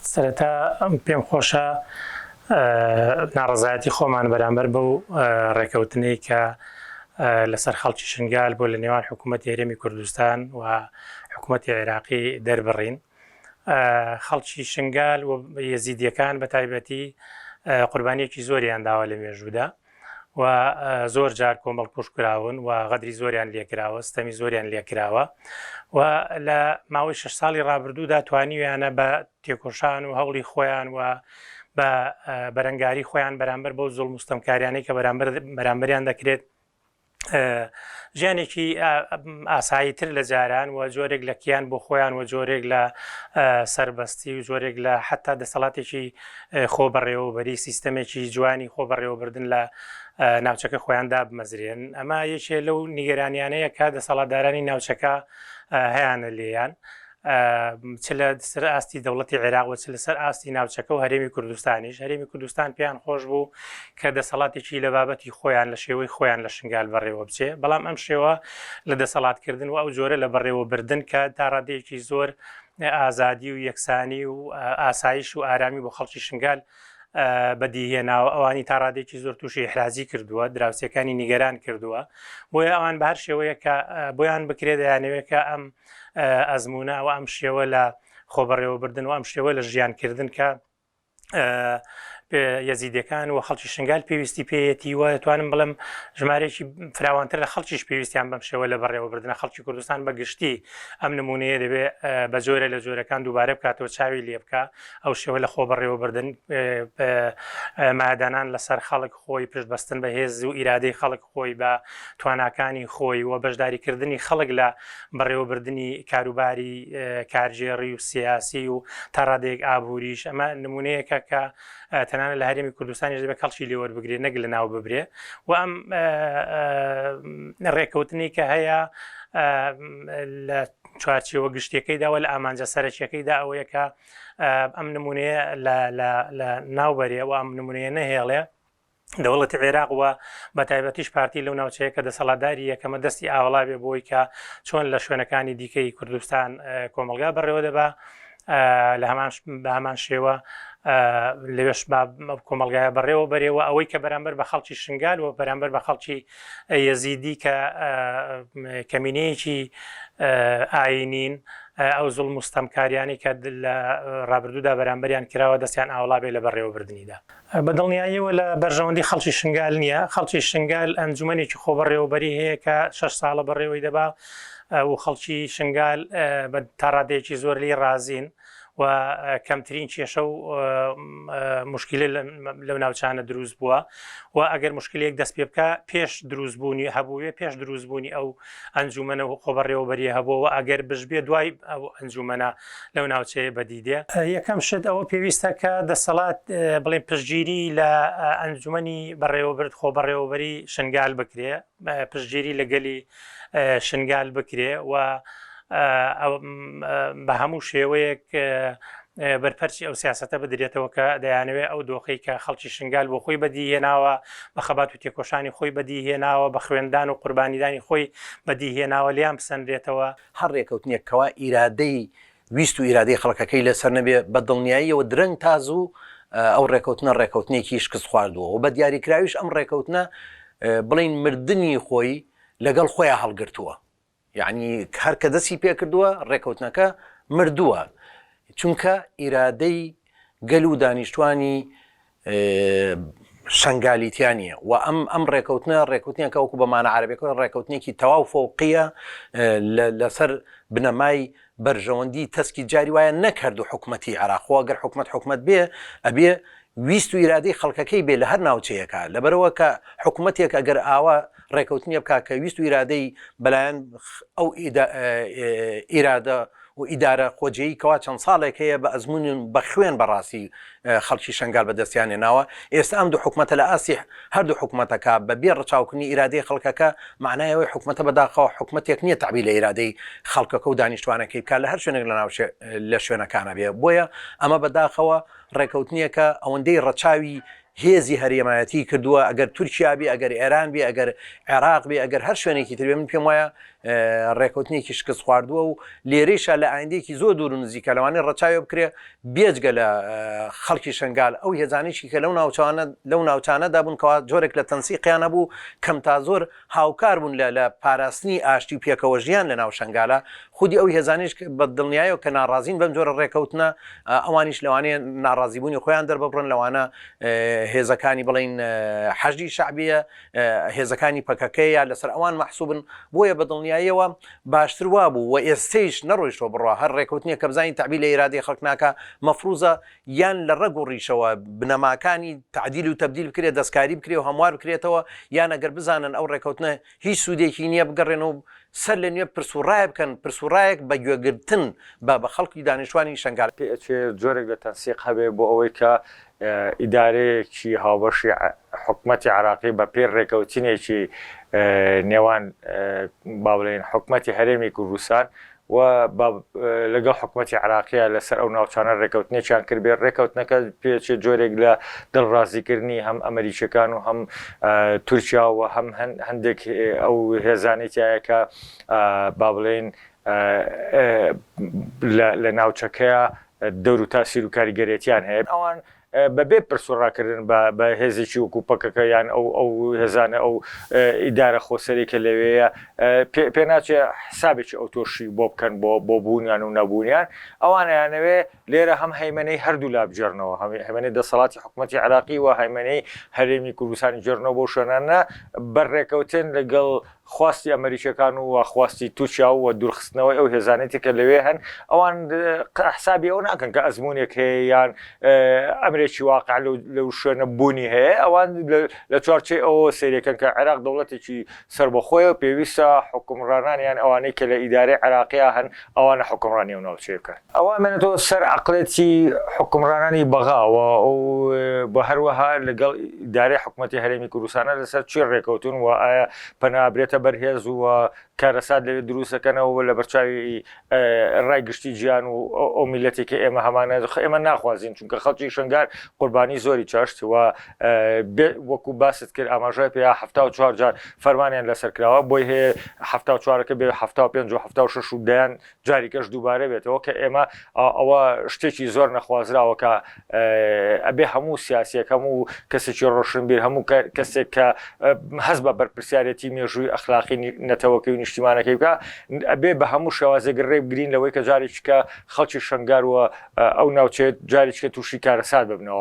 سەرەتا پێم خۆشە ناڕەزایەتی خۆمان بەرامبەر بەو ڕێکەوتنەی کە لەسەر خەڵکی شنگال بۆ لە نێوان حکوومەتی هەرێمی کوردستان و حکوومەتی عێراقی دەربڕین. خەڵکی شنگال و یەزیدیەکان بە تایبەتی قوربانیەکی زۆریان داوە لە مێژوودا و زۆر جار کۆمەڵ کوشکراون و غەدری زۆریان لێکراوە، ستەمی زۆریان لێکراوە و لە ماوەی 6 ساڵی ڕابردوودا توانیویانە بە تێکۆشان و هەوڵی خۆیان و بە بەرەنگاری خۆیان بەرامبەر بەو زوڵم و ستەمکاریانەی کە بەرامبەریان دەکرێت ژیانێکی ئاساییتر لە جاران و جۆرێک لە کیان بۆ خۆیان و جۆرێک لە سربەستی و جۆرێک لە حتا دەسەڵاتێکی خۆ بەڕێوەبەری سیستەمێکی جوانی خۆ بەڕێوەبردن لە ناوچەکە خۆیاندا بمەزرێن. ئەمە یەکێ لەو نیگەرانیانەیە کە دەسەڵاتدارانی ناوچەکە هەیەە لێیان چ لە سەر ئاستی دەوڵەتی عێراق و چ لەسەر ئاستی ناوچەکە و هەرێمی کوردستانیش. هەرێمی کوردستان پێیان خۆش بوو کە دەسەڵاتێکی لە بابەتی خۆیان لە شێوەی خۆیان لە شنگال بەڕێوە بچێ، بەڵام ئەم شێوە لە دەسەڵاتکردن و ئەو جۆرە لە بەڕێوەبردن کە تا ڕادەیەکی زۆر ئازادی و یەکسانی و ئاسایش و ئارامی بۆ خەڵکی شنگال بەدیهێناوە، ئەوانی تا ڕادێکی زۆر تووشی ئیحرازی کردووە، دراوسەکانی نیگەران کردووە، بۆیە ئەوان بە هەر شێوەیە کە بۆیان بکرێت دەیانەوێت کە ئەم ئەزمونە و ئەم شێوە لە خۆبەڕێوەبردن و ئەم شێوە لە ژیانکردن کە یەزیدیەکان و خەڵکی شنگال پێویستی پێیەتی وە توانم بڵم ژمارەیەکی فراوانتر لە خەڵکیش پێویستیان بەم شێوە لە بەڕێوەبردنە خەڵکی کوردستان بەگشتی ئەم نمونەیە دەبێت بە جۆرە لە جۆرەکان دووبارە بکاتەوە چاوی لێ بکە ئەو شێوە لە خۆبەڕێوەبردن مادانان لەسەر خەڵک خۆی پشتبەستن بە هێز و ئیرادەی خەڵک خۆی بە تواناکانی خۆی و بەشداریکردنی خەڵک لە بەڕێوەبردننی کاروباری کارژێڕی و سیاسی و تا ڕادێک ئابووریش. ئەمە نمونەیەکە کە تەنانە لە هەرێمی کوردستانیش دەبێت کەڵکی لێوەربگرێت نەک لە ناو ببرێ و ئەم ڕێکەوتنی کە هەیە لە چوارچێوە گشتەکەیداوە لە ئامانجە سەرەکیەکەیدا ئەوەیە کە ئەم نمونەیە لە ناوبەرێ و ئەم نمونەیە نەهێڵێ دەوڵەتی عێراق وە بە تایبەتیش پارتی لەو ناوچەیە کە دەسەڵاتداری یەکەمە دەستی ئاوەڵا بێ بۆی کە چۆن لە شوێنەکانی دیکەی کوردستان کۆمەلگا بەڕێوە دەبا لە هەمان شێوە لەوێش کۆمەلگایە بەڕێوە بەرێەوە ئەوەی کە بەرامبەر بە خەڵکی شنگال و بەرامبەر بە خەڵکی یەزیدی کە کەمینەیەکی ئاینین ئەو زوڵم و ستەمکاریانی کە لە ڕابردوودا بەرامبەریان کراوە دەستیان ئاوڵا بێ لە بەڕێوەبردننیدا. بەدڵنیاییەوە لە بەرژەوەندی خەڵکی شنگال نییە. خەڵکی شنگال ئەنجومەنێکی خۆبەڕێوەبەری هەیە کە 6 ساڵە بەڕێوەی دەبا و خەڵکی شنگال بە تا ڕادەیەکی زۆر لی ڕازین و کەمترین کێشە و مشکلە لەو ناوچانە دروست بووە و ئەگەر مشکلێک دەست پێ بکە پێش دروستبوونی هەبووە پێش دروستبوونی ئەو ئەنجومەنە و خۆبەڕێوەبەری هەبووە ئەگەر بژبێ دوای ئەو ئەنجومەنە لەو ناوچەیە بەدیدێ. یەکەم شت ئەوە پێویستە کە دەسەڵات بڵێن پشتگیری لە ئەنجومەنی بەڕێوەبرد خۆبەڕێوەبەری شنگال بکرێ، پشتگیری لەگەلی شنگال بکرێ و بە هەموو شێوەیەک بەرپەرچی ئەو سیاسەتە بدرێتەوە کە دەیانەوێت ئەو دۆخەی کە خەڵکی شنگال بۆ خۆی بەدیهێناوە بە خەبات و تێکۆشانی خۆی بەدیهێناوە بە خوێندان و قوربانیدانی خۆی بەدیهێناوە لیان بسەندرێتەوە. هەر ڕێکەوتنێکەوە ئیرادەی ویست و ئیرادەی خەڵکەکەی لەسەر نەبێ بە دڵنیاییەوە درەنگ تازوو ئەو ڕێکەوتنە ڕێکەوتنێکی شکست خواردووە و بە دیاریکراویش ئەم ڕێکەوتنە بڵین مردنی خۆی لەگەڵ خۆیان هەڵگرتووە، یعنی هەر کە دەستی پێ کردووە ڕێکەوتنەکە مردووە چونکە ئیرادەی گەل و دانیشتوانی شنگالیتیانە و ئەم ڕێکەوتنەکە وەکو بەمانە عەرەبیەکە ڕێکەوتنێکی تەواو فەوقیە لەسەر بنەمای بەرژەوەندی تەسکی جاری وایە نەکرد و حکومەتی عێراق ئەگەر حکومەت بێ ئەبێ ویست و ئیرادەی خەڵکەکەی بێ لە هەر ناوچەیەکە لەبەرەوە کە حکومەتێک ئەگەر ئاوا ڕێکەوتنیە بکات کە ویست و ئیرادەی بەلایەن ئەو ئیرادە و ئیدارە خۆجێیی کەوا چەند ساڵێک هەیە بە ئەزمون بە خوێن بەڕاستی خەڵکی شنگال بەدەستیانێناوە. ئێستا ئەم دوو حکومەتە لە ئاسی هەردوو حکومەتەکە بە بێ ڕەچاوکردنی ئیرادەی خەڵکەکە معنایەوەی حکومەتە بەداخەوە حکومەتێک نییە تەعبیر لە ئیرادەی خەڵکەکە و دانیشتوانەکەی بکات لە هەر شوێنێک لە شوێنەکانە بێ. بۆیە ئەمە بەداخەوە ڕێکەوتنیەکە ئەوەندەی ڕەچاوی هێزی هەرێمایەتی کردووە ئەگەر تورکیا بی ئەگەر ئێران بی ئەگەر عێراق بی ئەگەر هەر شوێنێکی تر من پێم وایە ڕێکوتنێکی شکست خواردووە و لێرەیشە لە ئایندێکی زۆر دوور و نزیکە لەوانەیە ڕەچاوی بکرێ بێجگە لە خەڵکی شنگال ئەو هێزانێکی کە لەو ناوچانەدا بوون کەوا جۆرێک لە تەنسیقیان نەبوو کەم تا زۆر هاوکار بوون لە پاراستنی ئاشتی و پێکەوە ژیان لە ناو شنگالە خودی ئەو هێزانش بە دڵنیایەوە کە ناڕازین بەم جۆرە ڕێکەوتنە ئەوانیش لەوانەیە ناڕازیبوونی خۆیان دەرببڕن لەوانە هێزەکانی بڵین حەشدی شعبیە هێزەکانی پەکەکەیە لەسەر ئەوان مەحسوبن بۆیە بە دڵنیاییەوە باشتر وا بوو و ئێستەیش نەڕۆیشتەوە بڕوا هەر ڕێکوتنیە کە بزانین تعبیل لە ئێرادی خەڵک ناکە مەفروزە یان لە ڕێگ و ڕیشەوە بنەماکانی تعدیل و تەبدیل بکرێت دەستکاری بکرێت و هەموار بکرێتەوە یان ئەگەر بزانن ئەو ڕێکەوتنە هیچ سوودێکی نییە بگەڕێنەوە سەر لە نوێ پرسوڕای بکەن پرسوڕایەک بە گوێگرتن بە خەڵکی دانیشتوانی شنگال جۆرێک لە تەنسیق هەبێ بۆ ئەوەی کە ئیدارەیەکی هاوبەشی حکومەتی عراقی بە پێ ڕێکەوتنێکی نێوان با بڵێن حکومەتی هەرێمی کوردستان و لەگەڵ حکومەتی عراقیە لەسەر ئەو ناوچانە ڕێکەوتنێکیان کردبێ ڕێکەوتنەکە پێچێت جۆرێک لە دڵڕازیکردنی هەم ئەمریکیەکان و هەم تورکیا و هەم هەندێک ئەو هێزانێتیایە کە با بڵێن لە ناوچەکەیە دەور و تاسیر و کاریگەرێتیان هەیە ئەوان بەبێ پرسوڕاکردن بە هێزێکی وەکو پەکەکە یان ئەو هێزانە ئەو ئیدارە خۆسەرێکە لەوەیە پێ ناچێ حسابێکی ئەو تۆشی بۆ بکەن بۆ بوونیان و نەبوونیان ئەوانیانەوێ لێرە هەم هەیمەنەی هەردوو لا بجێڕنەوە هەیمەنەی دەسەڵاتی حکومەتی عراقی و هەیمەنەی هەرێمی کوردستانی جێڕنەوە بۆ شوێنانە بەڕێکەوتن لەگەڵ خواستی ئەمریکیەکان و خواستی تووشیا و دوورخستنەوەی ئەو هێزانێتی کە لەوێ هەن ئەوان حسابی ئەو ناکەن کە ئەزمونێک هەیە یان ئەمرێکی واقع لەو شوێنە بوونی هەیە ئەوان لە چوارچێ ئەوە سیرەکەن کە عێراق دەوڵەتێکی سربەخۆیە و پێویستە حکومڕانانیان ئەوانەی کە لە ئیدارەی عێراقیە هەن ئەوانە حکومڕانی و ناوچێ بکەن ئەوە منێتەوە سەر عەقڵێتی حکومڕانانی بەغاوە ئەو بە هەروەها لەگەڵ ئیدارەی حکومەتی هەرێمی کوردستانە لەسەر چی ڕێکەوتون و ئایا پەنابرێتە بەرهێز و کارەسات لەوێ دروستەکەنەوە لە بەرچاوی ڕای گشتی گیان و ئەو میلەتێکی ئێمە هەمانە ئێمە ناخوازیین چونکە خەڵکی شنگار قوربانی زۆری چاشت و وەکو باست کرد ئاماژای پێ 74 جار فەرمانیان لەسەر کراوە بۆی هەیە 74ەکە بێ 75 و 76 و دەیان جاریکەش دووبارە بێتەوە کە ئێمە ئەوە شتێکی زۆر نەخوازراوە کە ئەبێ هەموو سیاسیەک هەموو کەسێکی ڕۆشنبیر هەموو کەسێک کە هەست بە بەرپرسیارەتی مێژووی ئەخلاقی نەتەوەکەی و نیشتیمانەکەی بکە ئەبێ بە هەموو شێوازێک ڕێ بگرین لەوەی کە جارێکیکە خەڵکی شنگار و ئەو ناوچێت جارێککە تووشی کارەسات ببنەوە